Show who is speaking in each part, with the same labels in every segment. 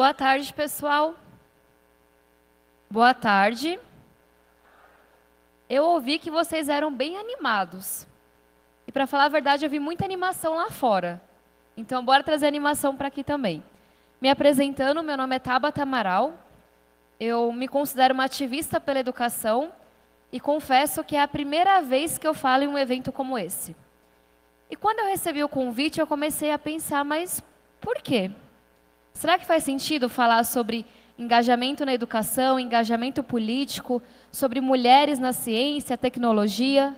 Speaker 1: Boa tarde, pessoal. Boa tarde. Eu ouvi que vocês eram bem animados. E para falar a verdade, eu vi muita animação lá fora. Então, bora trazer animação para aqui também. Me apresentando, meu nome é Tabata Amaral. Eu me considero uma ativista pela educação e confesso que é a primeira vez que eu falo em um evento como esse. E quando eu recebi o convite, eu comecei a pensar, mas por quê? Será que faz sentido falar sobre engajamento na educação, engajamento político, sobre mulheres na ciência, tecnologia?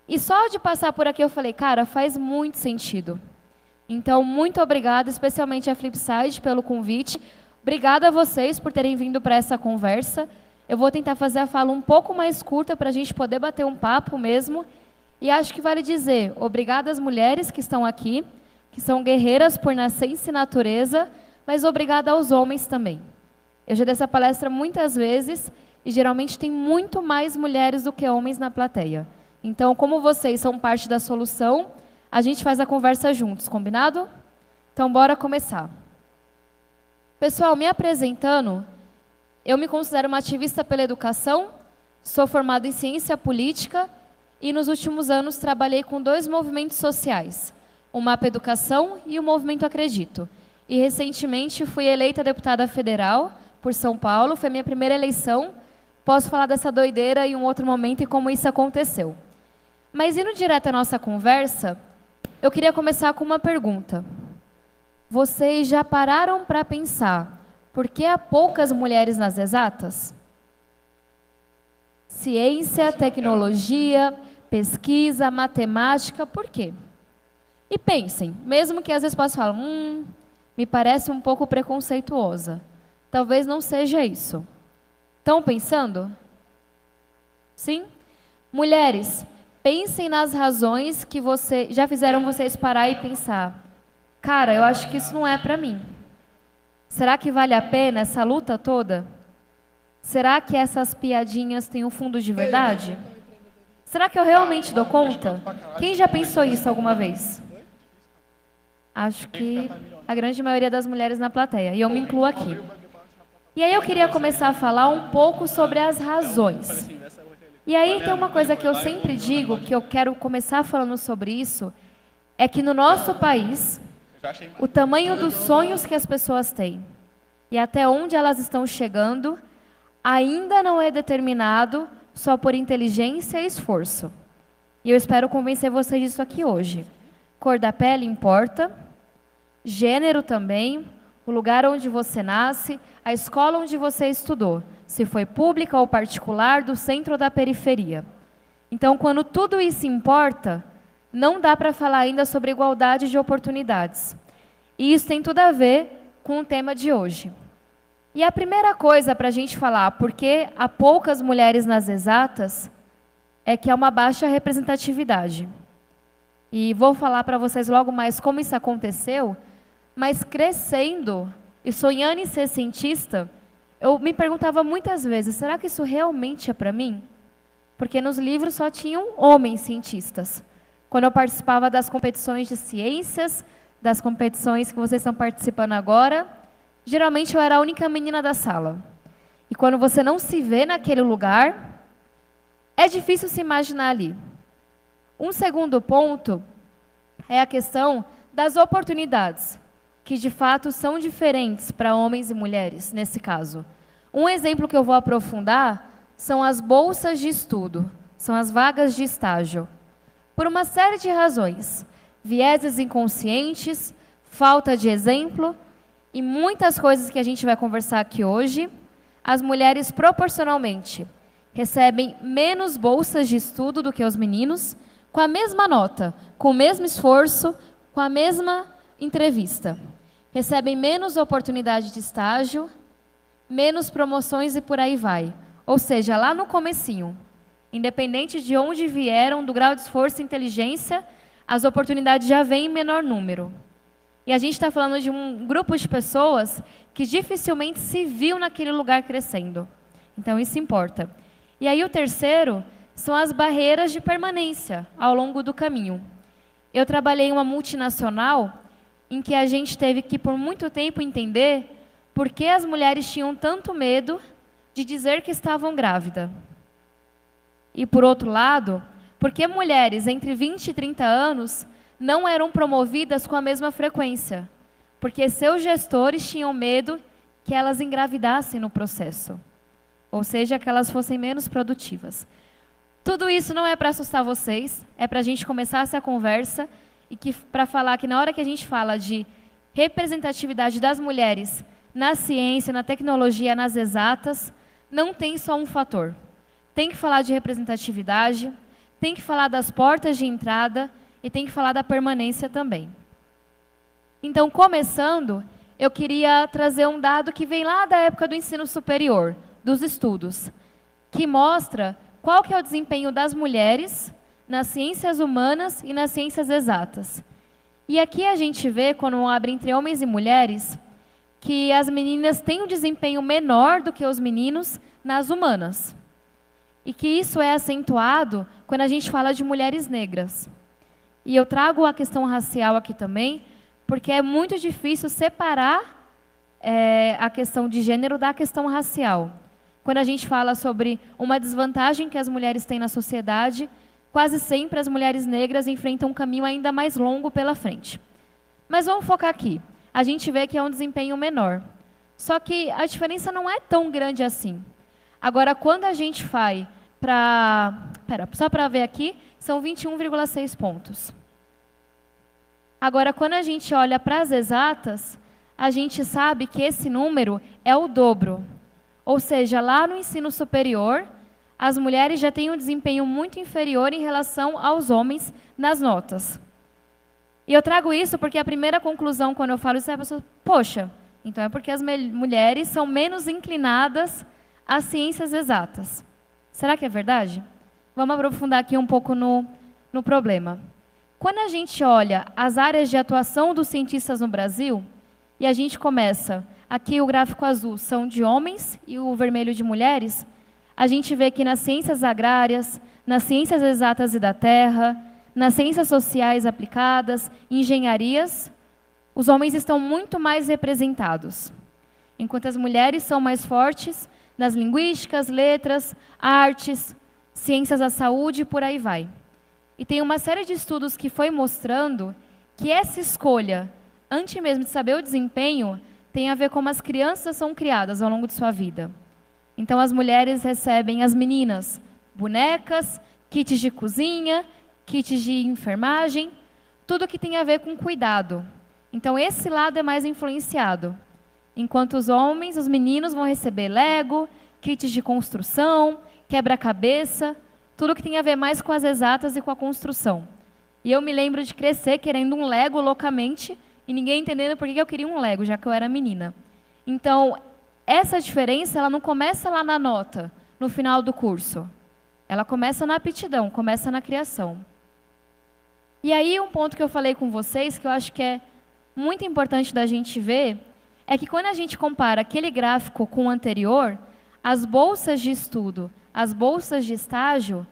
Speaker 1: E só de passar por aqui eu falei, cara, faz muito sentido. Então, muito obrigada, especialmente a Flipside, pelo convite. Obrigada a vocês por terem vindo para essa conversa. Eu vou tentar fazer a fala um pouco mais curta para a gente poder bater um papo mesmo. E acho que vale dizer, obrigada às mulheres que estão aqui, que são guerreiras por nascença e natureza, mas obrigada aos homens também. Eu já dei essa palestra muitas vezes e geralmente tem muito mais mulheres do que homens na plateia. Então, como vocês são parte da solução, a gente faz a conversa juntos, combinado? Então, bora começar. Pessoal, me apresentando, eu me considero uma ativista pela educação, sou formada em ciência política e nos últimos anos trabalhei com 2 movimentos sociais, o Mapa Educação e o Movimento Acredito. E recentemente fui eleita deputada federal por São Paulo, foi a minha primeira eleição. Posso falar dessa doideira em um outro momento e como isso aconteceu. Mas indo direto à nossa conversa, eu queria começar com uma pergunta. Vocês já pararam para pensar por que há poucas mulheres nas exatas? Ciência, tecnologia, pesquisa, matemática, por quê? E pensem, mesmo que as respostas falam, me parece um pouco preconceituosa. Talvez não seja isso. Estão pensando? Sim? Mulheres, pensem nas razões que já fizeram vocês parar e pensar. Cara, eu acho que isso não é para mim. Será que vale a pena essa luta toda? Será que essas piadinhas têm um fundo de verdade? Será que eu realmente dou conta? Quem já pensou isso alguma vez? Acho que a grande maioria das mulheres na plateia, e eu me incluo aqui. E aí eu queria começar a falar um pouco sobre as razões. E aí tem uma coisa que eu sempre digo, que eu quero começar falando sobre isso, é que no nosso país, o tamanho dos sonhos que as pessoas têm e até onde elas estão chegando ainda não é determinado só por inteligência e esforço. E eu espero convencer vocês disso aqui hoje. Cor da pele importa, gênero também, o lugar onde você nasce, a escola onde você estudou, se foi pública ou particular, do centro ou da periferia. Então, quando tudo isso importa, não dá para falar ainda sobre igualdade de oportunidades. E isso tem tudo a ver com o tema de hoje. E a primeira coisa para a gente falar por que há poucas mulheres nas exatas é que há uma baixa representatividade. E vou falar para vocês logo mais como isso aconteceu, mas crescendo e sonhando em ser cientista, eu me perguntava muitas vezes, será que isso realmente é para mim? Porque nos livros só tinham homens cientistas. Quando eu participava das competições de ciências, das competições que vocês estão participando agora, geralmente eu era a única menina da sala. E quando você não se vê naquele lugar, é difícil se imaginar ali. Um segundo ponto é a questão das oportunidades, que de fato são diferentes para homens e mulheres, nesse caso. Um exemplo que eu vou aprofundar são as bolsas de estudo, são as vagas de estágio. Por uma série de razões, vieses inconscientes, falta de exemplo e muitas coisas que a gente vai conversar aqui hoje, as mulheres proporcionalmente recebem menos bolsas de estudo do que os meninos, com a mesma nota, com o mesmo esforço, com a mesma entrevista. Recebem menos oportunidade de estágio, menos promoções e por aí vai. Ou seja, lá no comecinho, independente de onde vieram, do grau de esforço e inteligência, as oportunidades já vêm em menor número. E a gente está falando de um grupo de pessoas que dificilmente se viu naquele lugar crescendo. Então, isso importa. E aí o terceiro são as barreiras de permanência ao longo do caminho. Eu trabalhei em uma multinacional em que a gente teve que, por muito tempo, entender por que as mulheres tinham tanto medo de dizer que estavam grávidas. E, por outro lado, por que mulheres entre 20 e 30 anos não eram promovidas com a mesma frequência? Porque seus gestores tinham medo que elas engravidassem no processo. Ou seja, que elas fossem menos produtivas. Tudo isso não é para assustar vocês, é para a gente começar essa conversa e para falar que na hora que a gente fala de representatividade das mulheres na ciência, na tecnologia, nas exatas, não tem só um fator. Tem que falar de representatividade, tem que falar das portas de entrada e tem que falar da permanência também. Então, começando, eu queria trazer um dado que vem lá da época do ensino superior, dos estudos, que mostra qual que é o desempenho das mulheres nas ciências humanas e nas ciências exatas. E aqui a gente vê, quando abre entre homens e mulheres, que as meninas têm um desempenho menor do que os meninos nas humanas. E que isso é acentuado quando a gente fala de mulheres negras. E eu trago a questão racial aqui também, porque é muito difícil separar a questão de gênero da questão racial. Quando a gente fala sobre uma desvantagem que as mulheres têm na sociedade, quase sempre as mulheres negras enfrentam um caminho ainda mais longo pela frente. Mas vamos focar aqui. A gente vê que é um desempenho menor. Só que a diferença não é tão grande assim. Agora, quando a gente vai para... só para ver aqui, são 21,6 pontos. Agora, quando a gente olha para as exatas, a gente sabe que esse número é o dobro. Ou seja, lá no ensino superior, as mulheres já têm um desempenho muito inferior em relação aos homens nas notas. E eu trago isso porque a primeira conclusão, quando eu falo isso, é a pessoa, poxa, então é porque as mulheres são menos inclinadas às ciências exatas. Será que é verdade? Vamos aprofundar aqui um pouco no problema. Quando a gente olha as áreas de atuação dos cientistas no Brasil, e a gente começa, aqui o gráfico azul são de homens e o vermelho de mulheres, a gente vê que nas ciências agrárias, nas ciências exatas e da terra, nas ciências sociais aplicadas, engenharias, os homens estão muito mais representados, enquanto as mulheres são mais fortes nas linguísticas, letras, artes, ciências da saúde e por aí vai. E tem uma série de estudos que foi mostrando que essa escolha, antes mesmo de saber o desempenho, tem a ver como as crianças são criadas ao longo de sua vida. Então, as mulheres recebem, as meninas, bonecas, kits de cozinha, kits de enfermagem, tudo que tem a ver com cuidado. Então, esse lado é mais influenciado. Enquanto os homens, os meninos vão receber Lego, kits de construção, quebra-cabeça, tudo que tem a ver mais com as exatas e com a construção. E eu me lembro de crescer querendo um Lego loucamente e ninguém entendendo por que eu queria um Lego, já que eu era menina. Então, essa diferença ela não começa lá na nota, no final do curso. Ela começa na aptidão, começa na criação. E aí, um ponto que eu falei com vocês, que eu acho que é muito importante da gente ver, é que quando a gente compara aquele gráfico com o anterior, as bolsas de estudo, as bolsas de estágio,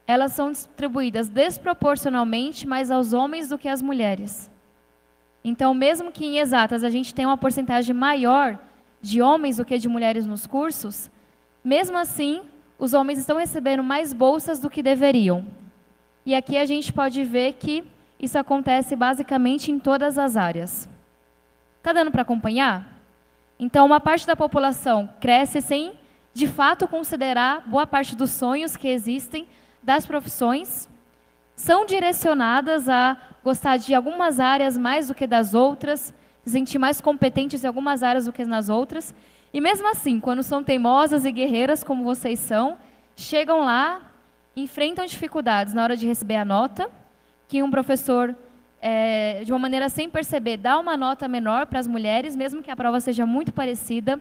Speaker 1: elas são distribuídas desproporcionalmente mais aos homens do que às mulheres. Então, mesmo que em exatas a gente tenha uma porcentagem maior de homens do que de mulheres nos cursos, mesmo assim, os homens estão recebendo mais bolsas do que deveriam. E aqui a gente pode ver que isso acontece basicamente em todas as áreas. Está dando para acompanhar? Então, uma parte da população cresce sem, de fato, considerar boa parte dos sonhos que existem, das profissões, são direcionadas a gostar de algumas áreas mais do que das outras, se sentir mais competentes em algumas áreas do que nas outras. E mesmo assim, quando são teimosas e guerreiras como vocês são, chegam lá, enfrentam dificuldades na hora de receber a nota, que um professor, de uma maneira sem perceber, dá uma nota menor para as mulheres, mesmo que a prova seja muito parecida,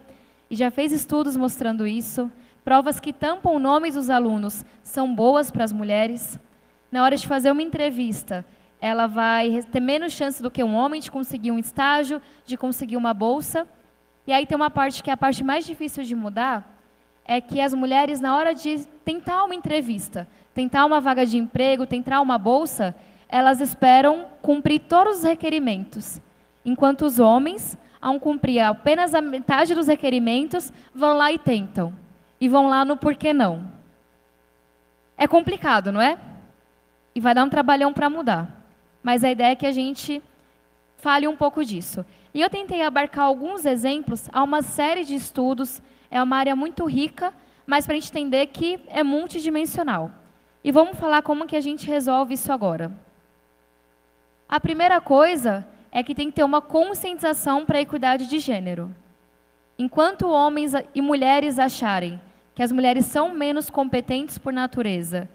Speaker 1: e já fez estudos mostrando isso. Provas que tampam nomes dos alunos são boas para as mulheres. Na hora de fazer uma entrevista, ela vai ter menos chance do que um homem de conseguir um estágio, de conseguir uma bolsa. E aí tem uma parte que é a parte mais difícil de mudar, é que as mulheres, na hora de tentar uma entrevista, tentar uma vaga de emprego, tentar uma bolsa, elas esperam cumprir todos os requerimentos. Enquanto os homens, ao cumprir apenas a metade dos requerimentos, vão lá e tentam. E vão lá no porquê não. É complicado, não é? E vai dar um trabalhão para mudar. Mas a ideia é que a gente fale um pouco disso. E eu tentei abarcar alguns exemplos, há uma série de estudos, é uma área muito rica, mas para a gente entender que é multidimensional. E vamos falar como que a gente resolve isso agora. A primeira coisa é que tem que ter uma conscientização para a equidade de gênero. Enquanto homens e mulheres acharem que as mulheres são menos competentes por natureza,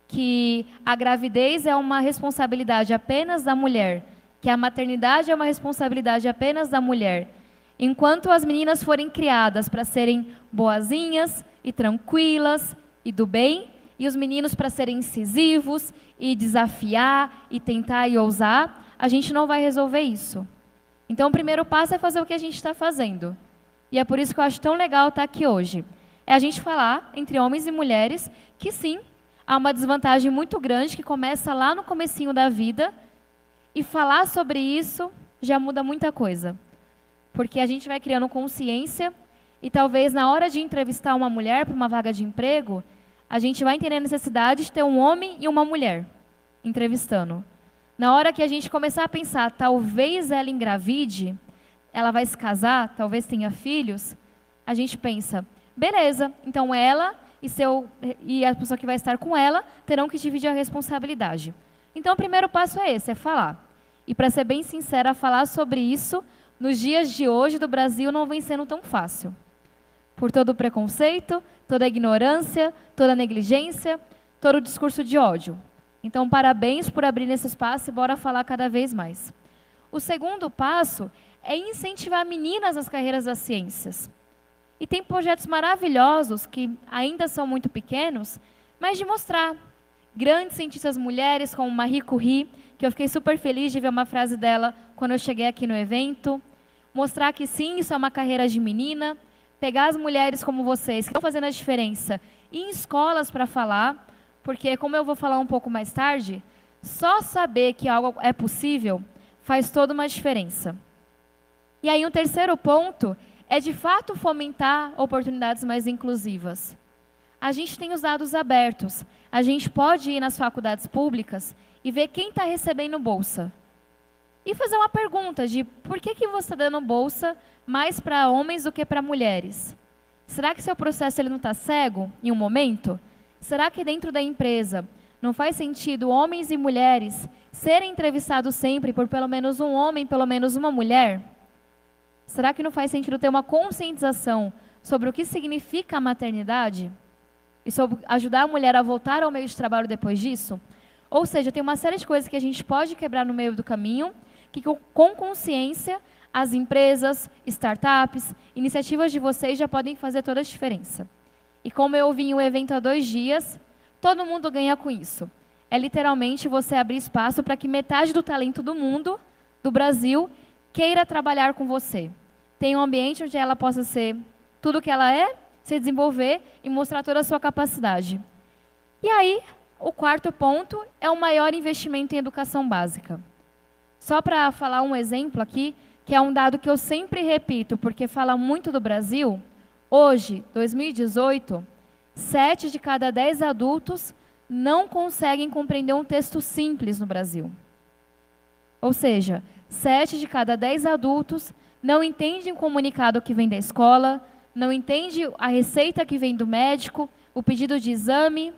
Speaker 1: que a gravidez é uma responsabilidade apenas da mulher, que a maternidade é uma responsabilidade apenas da mulher, enquanto as meninas forem criadas para serem boazinhas e tranquilas e do bem, e os meninos para serem incisivos e desafiar e tentar e ousar, a gente não vai resolver isso. Então, o primeiro passo é fazer o que a gente está fazendo. E é por isso que eu acho tão legal estar aqui hoje. É a gente falar, entre homens e mulheres, que sim, há uma desvantagem muito grande que começa lá no comecinho da vida, e falar sobre isso já muda muita coisa. Porque a gente vai criando consciência, e talvez na hora de entrevistar uma mulher para uma vaga de emprego, a gente vai entender a necessidade de ter um homem e uma mulher entrevistando. Na hora que a gente começar a pensar, talvez ela engravide, ela vai se casar, talvez tenha filhos, a gente pensa, beleza, então ela e a pessoa que vai estar com ela terão que dividir a responsabilidade. Então o primeiro passo é esse, é falar. E para ser bem sincera, falar sobre isso, nos dias de hoje do Brasil não vem sendo tão fácil. Por todo o preconceito, toda a ignorância, toda a negligência, todo o discurso de ódio. Então, parabéns por abrir esse espaço e bora falar cada vez mais. O segundo passo é incentivar meninas nas carreiras das ciências. E tem projetos maravilhosos, que ainda são muito pequenos, mas de mostrar. Grandes cientistas mulheres, como Marie Curie, que eu fiquei super feliz de ver uma frase dela quando eu cheguei aqui no evento. Mostrar que sim, isso é uma carreira de menina. Pegar as mulheres como vocês, que estão fazendo a diferença, em escolas para falar, porque, como eu vou falar um pouco mais tarde, só saber que algo é possível faz toda uma diferença. E aí, um terceiro ponto é, de fato, fomentar oportunidades mais inclusivas. A gente tem os dados abertos. A gente pode ir nas faculdades públicas e ver quem está recebendo bolsa. E fazer uma pergunta de por que você está dando bolsa mais para homens do que para mulheres? Será que seu processo ele não está cego em um momento? Será que dentro da empresa não faz sentido homens e mulheres serem entrevistados sempre por pelo menos um homem, pelo menos uma mulher? Será que não faz sentido ter uma conscientização sobre o que significa a maternidade? E sobre ajudar a mulher a voltar ao meio de trabalho depois disso? Ou seja, tem uma série de coisas que a gente pode quebrar no meio do caminho, que com consciência as empresas, startups, iniciativas de vocês já podem fazer toda a diferença. E como eu vi em um evento há 2 dias, todo mundo ganha com isso. É literalmente você abrir espaço para que metade do talento do mundo, do Brasil, queira trabalhar com você. Tem um ambiente onde ela possa ser tudo o que ela é, se desenvolver e mostrar toda a sua capacidade. E aí, o quarto ponto é o maior investimento em educação básica. Só para falar um exemplo aqui, que é um dado que eu sempre repito, porque fala muito do Brasil, hoje, 2018, 7 de cada 10 adultos não conseguem compreender um texto simples no Brasil. Ou seja, 7 de cada 10 adultos não entendem o comunicado que vem da escola, não entendem a receita que vem do médico, o pedido de exame,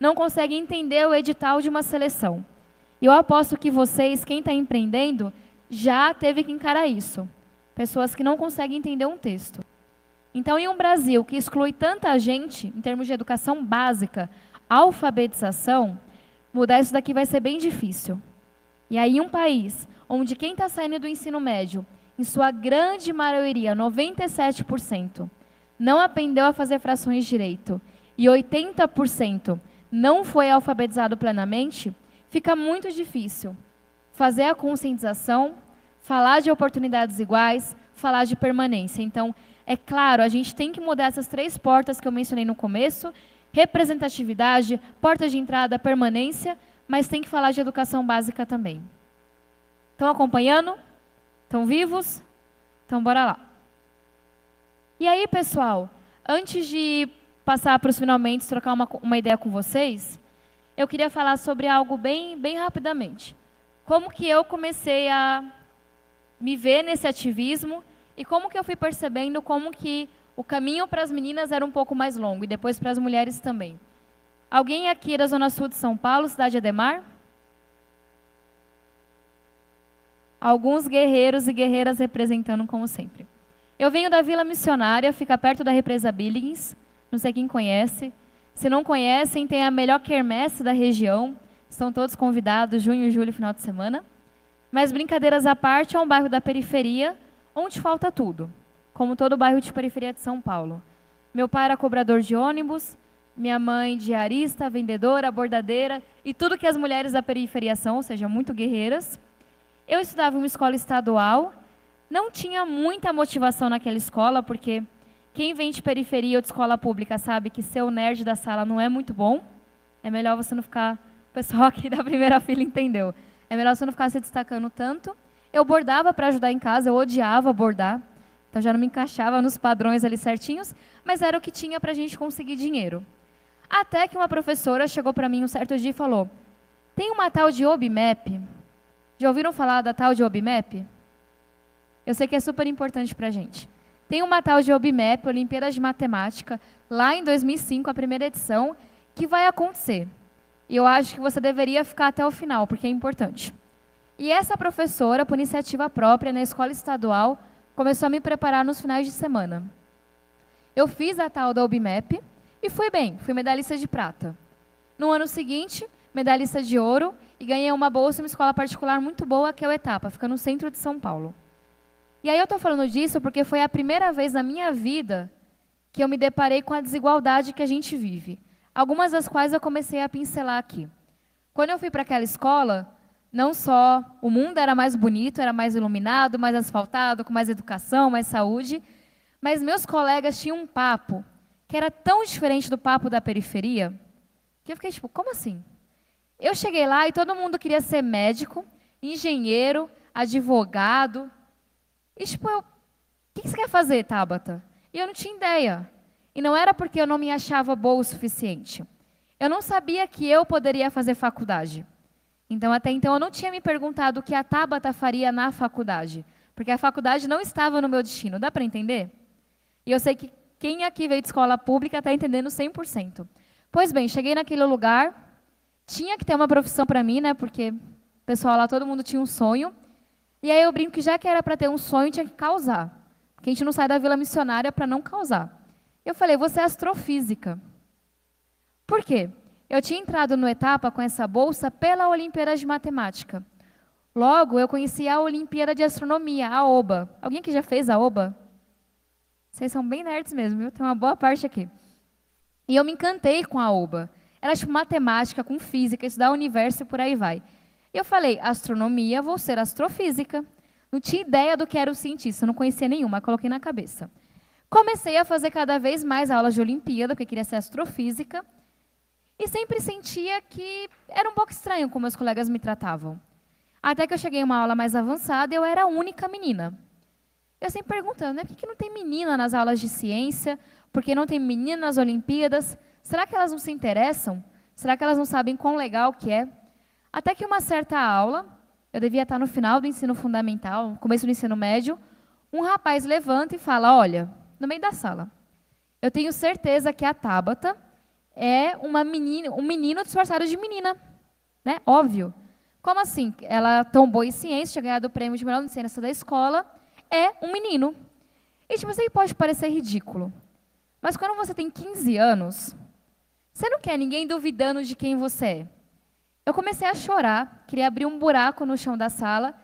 Speaker 1: não conseguem entender o edital de uma seleção. E eu aposto que vocês, quem está empreendendo, já teve que encarar isso. Pessoas que não conseguem entender um texto. Então, em um Brasil que exclui tanta gente, em termos de educação básica, alfabetização, mudar isso daqui vai ser bem difícil. E aí, um país onde quem está saindo do ensino médio, em sua grande maioria, 97%, não aprendeu a fazer frações direito, e 80% não foi alfabetizado plenamente, fica muito difícil fazer a conscientização, falar de oportunidades iguais, falar de permanência. Então, é claro, a gente tem que mudar essas 3 portas que eu mencionei no começo, representatividade, porta de entrada, permanência, mas tem que falar de educação básica também. Estão acompanhando? Estão vivos? Então, bora lá. E aí, pessoal, antes de passar para os finalmente, trocar uma ideia com vocês, eu queria falar sobre algo bem rapidamente. Como que eu comecei a me ver nesse ativismo e como que eu fui percebendo como que o caminho para as meninas era um pouco mais longo e depois para as mulheres também. Alguém aqui da Zona Sul de São Paulo, cidade Ademar? Alguns guerreiros e guerreiras representando como sempre. Eu venho da Vila Missionária, fica perto da Represa Billings, não sei quem conhece. Se não conhecem, tem a melhor quermesse da região, estão todos convidados, junho, julho, final de semana. Mas brincadeiras à parte, é um bairro da periferia, onde falta tudo, como todo bairro de periferia de São Paulo. Meu pai era cobrador de ônibus, minha mãe diarista, vendedora, bordadeira, e tudo que as mulheres da periferia são, ou seja, muito guerreiras. Eu estudava em uma escola estadual, não tinha muita motivação naquela escola, porque quem vem de periferia ou de escola pública sabe que ser o nerd da sala não é muito bom. É melhor você não ficar... O pessoal aqui da primeira fila entendeu. É melhor você não ficar se destacando tanto. Eu bordava para ajudar em casa, eu odiava bordar. Então já não me encaixava nos padrões ali certinhos, mas era o que tinha para a gente conseguir dinheiro. Até que uma professora chegou para mim um certo dia e falou: tem uma tal de OBMEP. Já ouviram falar da tal de OBMEP? Eu sei que é super importante para a gente. Tem uma tal de OBMEP, Olimpíada de Matemática, lá em 2005, a primeira edição, que vai acontecer. E eu acho que você deveria ficar até o final, porque é importante. E essa professora, por iniciativa própria, na escola estadual, começou a me preparar nos finais de semana. Eu fiz a tal da OBMEP e fui bem, fui medalhista de prata. No ano seguinte, medalhista de ouro e ganhei uma bolsa em uma escola particular muito boa, que é o Etapa, fica no centro de São Paulo. E aí eu estou falando disso porque foi a primeira vez na minha vida que eu me deparei com a desigualdade que a gente vive. Algumas das quais eu comecei a pincelar aqui. Quando eu fui para aquela escola, não só o mundo era mais bonito, era mais iluminado, mais asfaltado, com mais educação, mais saúde, mas meus colegas tinham um papo que era tão diferente do papo da periferia, que eu fiquei tipo, como assim? Eu cheguei lá e todo mundo queria ser médico, engenheiro, advogado. E tipo, o que você quer fazer, Tabata? E eu não tinha ideia. E não era porque eu não me achava boa o suficiente. Eu não sabia que eu poderia fazer faculdade. Então, até então, eu não tinha me perguntado o que a Tabata faria na faculdade. Porque a faculdade não estava no meu destino. Dá para entender? E eu sei que quem aqui veio de escola pública está entendendo 100%. Pois bem, cheguei naquele lugar, tinha que ter uma profissão para mim, né? Porque o pessoal lá, todo mundo tinha um sonho. E aí eu brinco que já que era para ter um sonho, tinha que causar. Porque a gente não sai da Vila Missionária para não causar. Eu falei, você é astrofísica. Por quê? Eu tinha entrado no Etapa com essa bolsa pela Olimpíada de Matemática. Logo, eu conheci a Olimpíada de Astronomia, a OBA. Alguém que já fez a OBA? Vocês são bem nerds mesmo, viu? Tem uma boa parte aqui. E eu me encantei com a OBA. Era tipo matemática com física, estudar o universo e por aí vai. E eu falei, astronomia, vou ser astrofísica. Não tinha ideia do que era o cientista, não conhecia nenhuma, coloquei na cabeça. Comecei a fazer cada vez mais aulas de Olimpíada, porque eu queria ser astrofísica, e sempre sentia que era um pouco estranho como meus colegas me tratavam. Até que eu cheguei em uma aula mais avançada e eu era a única menina. Eu sempre perguntando, né, por que não tem menina nas aulas de ciência? Por que não tem menina nas Olimpíadas? Será que elas não se interessam? Será que elas não sabem quão legal que é? Até que uma certa aula, eu devia estar no final do ensino fundamental, no começo do ensino médio, um rapaz levanta e fala, olha, no meio da sala, eu tenho certeza que a Tabata é um menino disfarçado de menina. Né? Óbvio. Como assim? Ela tombou em ciência, tinha ganhado o prêmio de melhor ciência da escola, é um menino. E tipo, isso aí pode parecer ridículo. Mas quando você tem 15 anos, você não quer ninguém duvidando de quem você é. Eu comecei a chorar, queria abrir um buraco no chão da sala,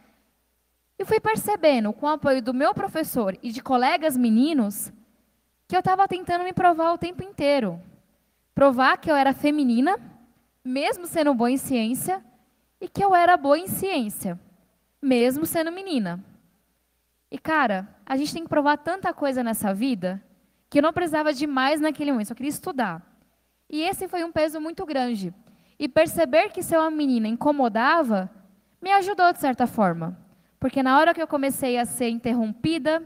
Speaker 1: e fui percebendo, com o apoio do meu professor e de colegas meninos, que eu estava tentando me provar o tempo inteiro. Provar que eu era feminina, mesmo sendo boa em ciência, e que eu era boa em ciência, mesmo sendo menina. E, cara, a gente tem que provar tanta coisa nessa vida, que eu não precisava de mais naquele momento, só queria estudar. E esse foi um peso muito grande. E perceber que ser uma menina incomodava, me ajudou de certa forma. Porque na hora que eu comecei a ser interrompida,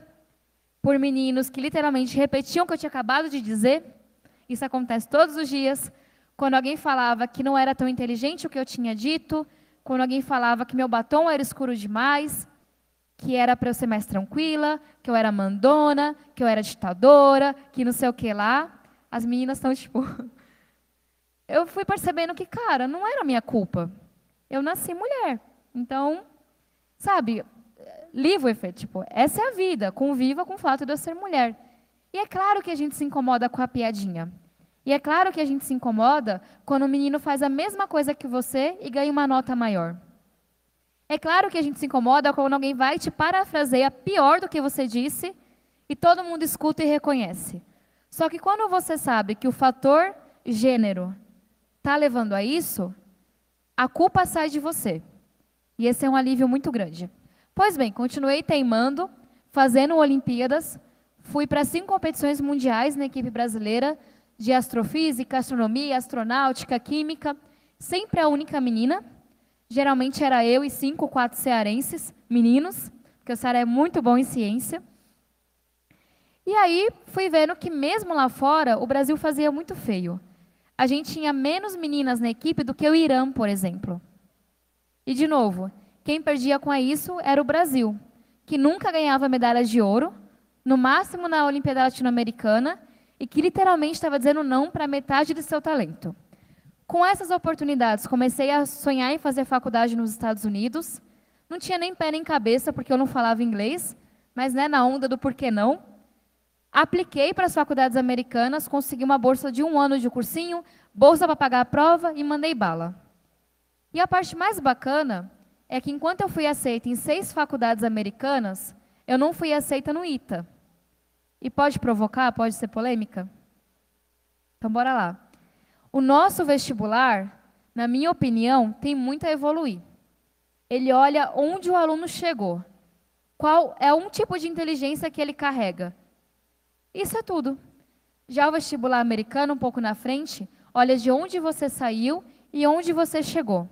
Speaker 1: por meninos que literalmente repetiam o que eu tinha acabado de dizer. Isso acontece todos os dias. Quando alguém falava que não era tão inteligente o que eu tinha dito, quando alguém falava que meu batom era escuro demais, que era para eu ser mais tranquila, que eu era mandona, que eu era ditadora, que não sei o que lá, as meninas estão tipo... Eu fui percebendo que, cara, não era minha culpa. Eu nasci mulher. Então, sabe, livre with it, tipo, essa é a vida, conviva com o fato de eu ser mulher. E é claro que a gente se incomoda com a piadinha. E é claro que a gente se incomoda quando o menino faz a mesma coisa que você e ganha uma nota maior. É claro que a gente se incomoda quando alguém vai e te parafraseia pior do que você disse e todo mundo escuta e reconhece. Só que quando você sabe que o fator gênero está levando a isso, a culpa sai de você. E esse é um alívio muito grande. Pois bem, continuei teimando, fazendo Olimpíadas, fui para 5 competições mundiais na equipe brasileira, de astrofísica, astronomia, astronáutica, química, sempre a única menina. Geralmente era eu e 5, 4 cearenses, meninos, porque o Ceará é muito bom em ciência. E aí fui vendo que mesmo lá fora, o Brasil fazia muito feio. A gente tinha menos meninas na equipe do que o Irã, por exemplo. E, de novo, quem perdia com isso era o Brasil, que nunca ganhava medalha de ouro, no máximo na Olimpíada Latino-Americana, e que literalmente estava dizendo não para metade de seu talento. Com essas oportunidades, comecei a sonhar em fazer faculdade nos Estados Unidos. Não tinha nem pé nem cabeça, porque eu não falava inglês, mas na onda do porquê não. Apliquei para as faculdades americanas, consegui uma bolsa de 1 ano de cursinho, bolsa para pagar a prova e mandei bala. E a parte mais bacana é que enquanto eu fui aceita em 6 faculdades americanas, eu não fui aceita no ITA. E pode provocar, pode ser polêmica? Então, bora lá. O nosso vestibular, na minha opinião, tem muito a evoluir. Ele olha onde o aluno chegou. Qual é um tipo de inteligência que ele carrega. Isso é tudo. Já o vestibular americano, um pouco na frente, olha de onde você saiu e onde você chegou.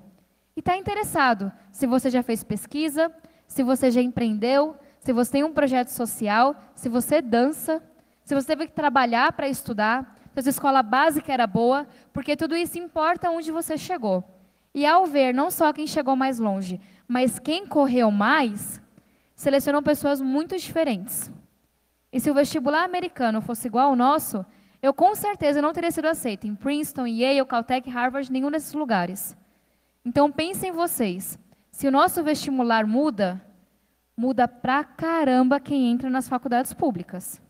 Speaker 1: E está interessado se você já fez pesquisa, se você já empreendeu, se você tem um projeto social, se você dança, se você teve que trabalhar para estudar, se a sua escola básica era boa, porque tudo isso importa onde você chegou. E ao ver não só quem chegou mais longe, mas quem correu mais, selecionam pessoas muito diferentes. E se o vestibular americano fosse igual ao nosso, eu com certeza não teria sido aceita em Princeton, Yale, Caltech, Harvard, nenhum desses lugares. Então pensem vocês, se o nosso vestibular muda, muda pra caramba quem entra nas faculdades públicas.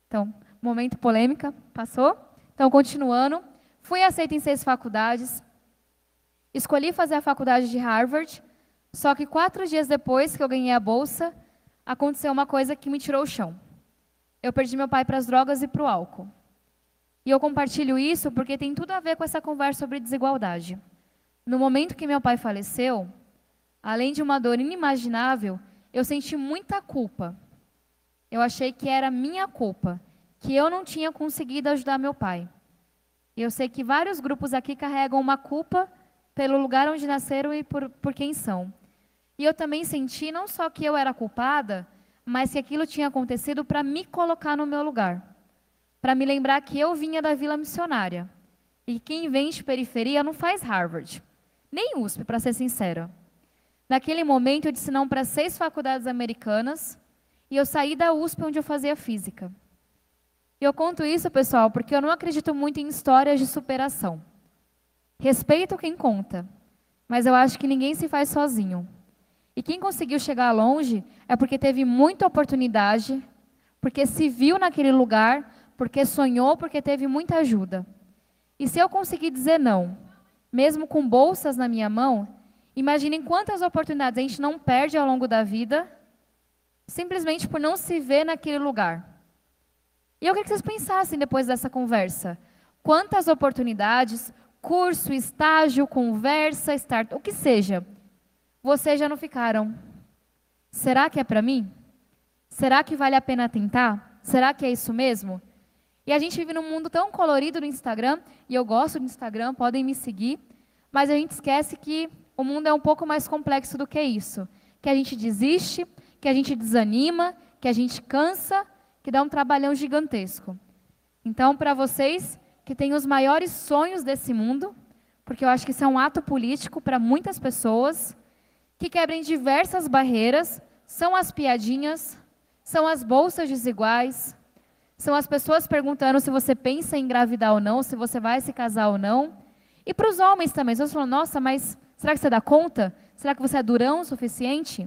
Speaker 1: Então, momento polêmica, passou? Então, continuando, fui aceita em 6 faculdades, escolhi fazer a faculdade de Harvard, só que 4 dias depois que eu ganhei a bolsa, aconteceu uma coisa que me tirou o chão. Eu perdi meu pai para as drogas e para o álcool. E eu compartilho isso porque tem tudo a ver com essa conversa sobre desigualdade. No momento que meu pai faleceu, além de uma dor inimaginável, eu senti muita culpa. Eu achei que era minha culpa, que eu não tinha conseguido ajudar meu pai. E eu sei que vários grupos aqui carregam uma culpa pelo lugar onde nasceram e por quem são. E eu também senti não só que eu era culpada, mas que aquilo tinha acontecido para me colocar no meu lugar. Para me lembrar que eu vinha da Vila Missionária. E quem vem de periferia não faz Harvard. Nem USP, para ser sincera. Naquele momento, eu disse não para 6 faculdades americanas e eu saí da USP, onde eu fazia física. E eu conto isso, pessoal, porque eu não acredito muito em histórias de superação. Respeito quem conta, mas eu acho que ninguém se faz sozinho. E quem conseguiu chegar longe é porque teve muita oportunidade, porque se viu naquele lugar, porque sonhou, porque teve muita ajuda. E se eu conseguir dizer não, mesmo com bolsas na minha mão, imaginem quantas oportunidades a gente não perde ao longo da vida, simplesmente por não se ver naquele lugar. E eu queria que vocês pensassem depois dessa conversa. Quantas oportunidades, curso, estágio, conversa, start, o que seja, vocês já não ficaram? Será que é para mim? Será que vale a pena tentar? Será que é isso mesmo? E a gente vive num mundo tão colorido no Instagram, e eu gosto do Instagram, podem me seguir, mas a gente esquece que o mundo é um pouco mais complexo do que isso. Que a gente desiste, que a gente desanima, que a gente cansa, que dá um trabalhão gigantesco. Então, para vocês que têm os maiores sonhos desse mundo, porque eu acho que isso é um ato político para muitas pessoas, que quebrem diversas barreiras, são as piadinhas, são as bolsas desiguais, são as pessoas perguntando se você pensa em engravidar ou não, se você vai se casar ou não. E para os homens também, as pessoas falam, nossa, mas será que você dá conta? Será que você é durão o suficiente?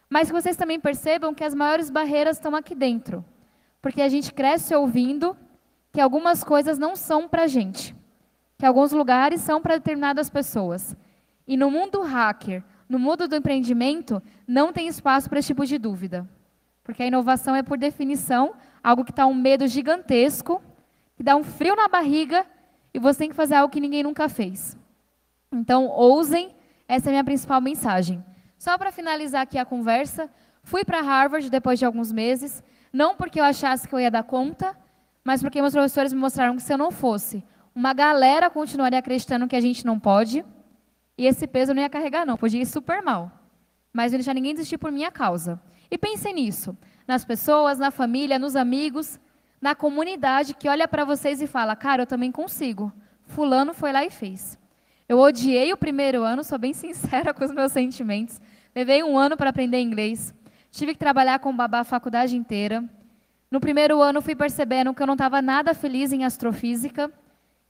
Speaker 1: Mas que vocês também percebam que as maiores barreiras estão aqui dentro. Porque a gente cresce ouvindo que algumas coisas não são para a gente. Que alguns lugares são para determinadas pessoas. E no mundo hacker, no mundo do empreendimento, não tem espaço para esse tipo de dúvida. Porque a inovação é, por definição, algo que está um medo gigantesco, que dá um frio na barriga, e você tem que fazer algo que ninguém nunca fez. Então, ousem, essa é a minha principal mensagem. Só para finalizar aqui a conversa, fui para Harvard depois de alguns meses, não porque eu achasse que eu ia dar conta, mas porque meus professores me mostraram que se eu não fosse, uma galera continuaria acreditando que a gente não pode, e esse peso eu não ia carregar não, podia ir super mal. Mas não deixar ninguém desistir por minha causa. E pensem nisso, nas pessoas, na família, nos amigos, na comunidade que olha para vocês e fala, cara, eu também consigo. Fulano foi lá e fez. Eu odiei o primeiro ano, sou bem sincera com os meus sentimentos. Levei 1 ano para aprender inglês. Tive que trabalhar com babá a faculdade inteira. No primeiro ano, fui percebendo que eu não estava nada feliz em astrofísica,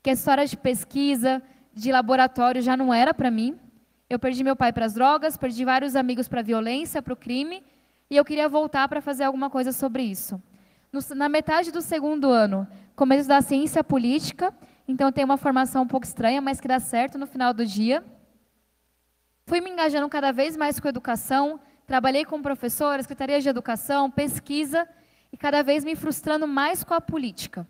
Speaker 1: que a história de pesquisa, de laboratório já não era para mim. Eu perdi meu pai para as drogas, perdi vários amigos para a violência, para o crime, e eu queria voltar para fazer alguma coisa sobre isso. Na metade do segundo ano, começo da ciência política, então eu tenho uma formação um pouco estranha, mas que dá certo no final do dia. Fui me engajando cada vez mais com educação, trabalhei com professora, secretaria de educação, pesquisa, e cada vez me frustrando mais com a política.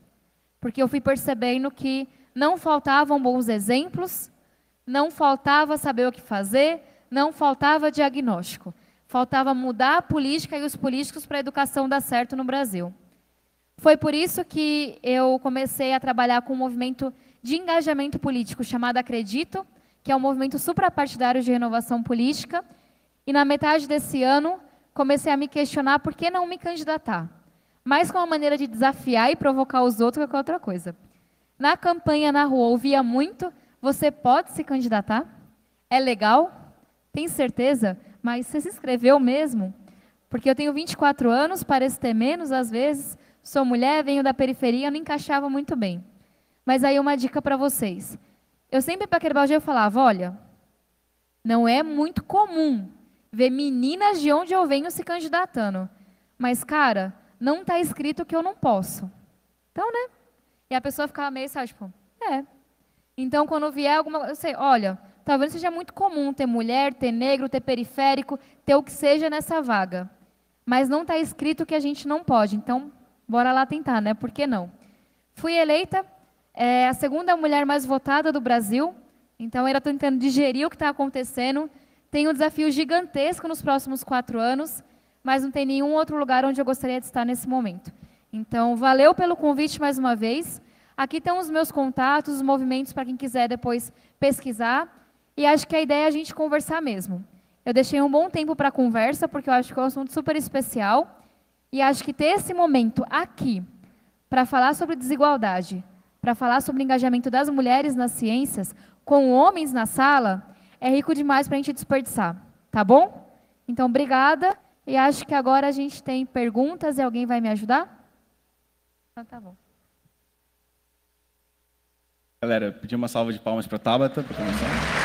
Speaker 1: Porque eu fui percebendo que não faltavam bons exemplos, não faltava saber o que fazer, não faltava diagnóstico. Faltava mudar a política e os políticos para a educação dar certo no Brasil. Foi por isso que eu comecei a trabalhar com um movimento de engajamento político chamado Acredito, que é um movimento suprapartidário de renovação política. E na metade desse ano, comecei a me questionar por que não me candidatar. Mais com uma maneira de desafiar e provocar os outros que qualquer outra coisa. Na campanha, na rua, ouvia muito, você pode se candidatar? É legal? Tem certeza? Mas você se inscreveu mesmo? Porque eu tenho 24 anos, pareço ter menos às vezes, sou mulher, venho da periferia, não encaixava muito bem. Mas aí uma dica para vocês. Eu sempre para aquele balde eu falava, olha, não é muito comum ver meninas de onde eu venho se candidatando. Mas, cara, não está escrito que eu não posso. Então, né? E a pessoa ficava meio, sabe, tipo, é. Então, quando vier alguma coisa, eu sei, olha, talvez seja muito comum ter mulher, ter negro, ter periférico, ter o que seja nessa vaga. Mas não está escrito que a gente não pode. Então, bora lá tentar, né? Por que não? Fui eleita a segunda mulher mais votada do Brasil. Então, eu era tentando digerir o que está acontecendo. Tem um desafio gigantesco nos próximos 4 anos, mas não tem nenhum outro lugar onde eu gostaria de estar nesse momento. Então, valeu pelo convite mais uma vez. Aqui estão os meus contatos, os movimentos para quem quiser depois pesquisar. E acho que a ideia é a gente conversar mesmo. Eu deixei um bom tempo para a conversa, porque eu acho que é um assunto super especial. E acho que ter esse momento aqui, para falar sobre desigualdade, para falar sobre o engajamento das mulheres nas ciências, com homens na sala, é rico demais para a gente desperdiçar. Tá bom? Então, obrigada. E acho que agora a gente tem perguntas e alguém vai me ajudar? Então, tá bom.
Speaker 2: Galera, pedir uma salva de palmas para a Tabata, para começar.